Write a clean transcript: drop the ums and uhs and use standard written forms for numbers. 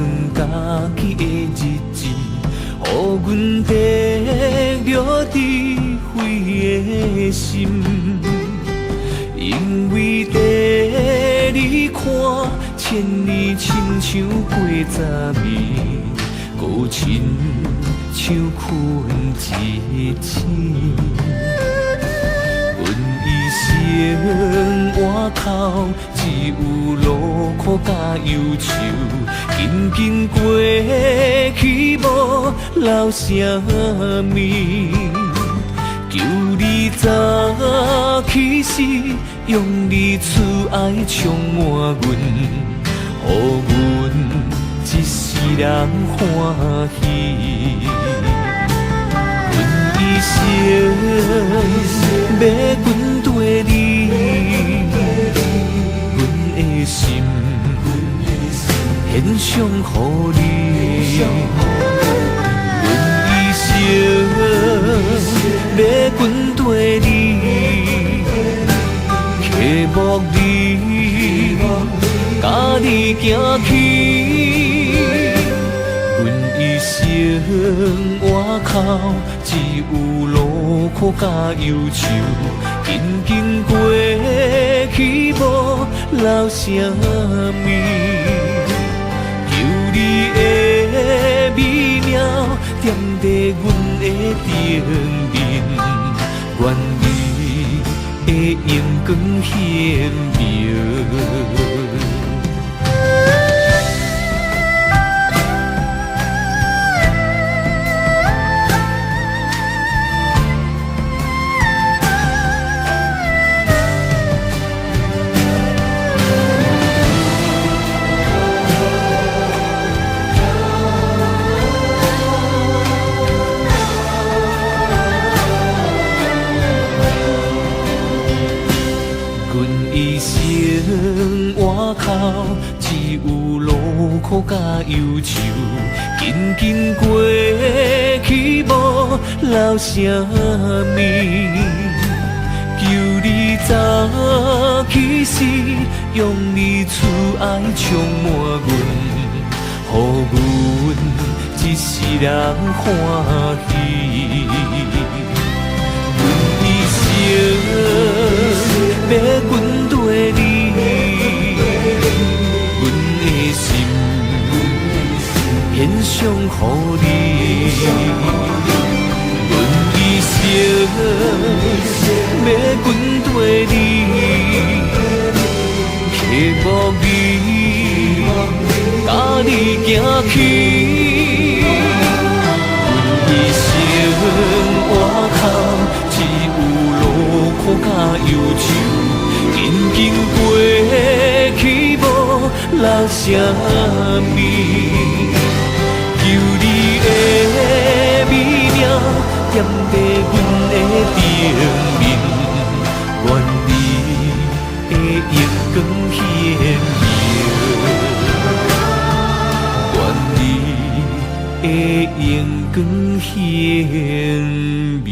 算家己的日子，予阮得着智慧的心。因为在你看，千年亲像过十年，孤亲像困一醒。阮一生活口，只有劳苦甲忧愁，紧紧过去无留啥物。求你早起时，用你慈爱充满阮，予阮一世人欢喜。阮一生要阮对你，阮的心献上予你。阮一生要阮对你，刻木你，甲你行去。阮一生活口，只有劳苦甲忧愁，紧紧过去无留啥物。求你的美妙点在阮的顶面，愿你的阳光显明。一生活口，只有劳苦甲忧愁，紧紧过去无留啥物。求你早起时，用你慈爱充满阮，予阮一世人欢喜。阮一生要阮对你，阮的心献上予你。阮一生要阮对你，刻木你，甲你行去。阮一生活口，只有劳苦甲忧愁，紧紧过去无留啥物。求你的美妙点在阮的顶面，愿你的阳光显明，愿你的阳光显明。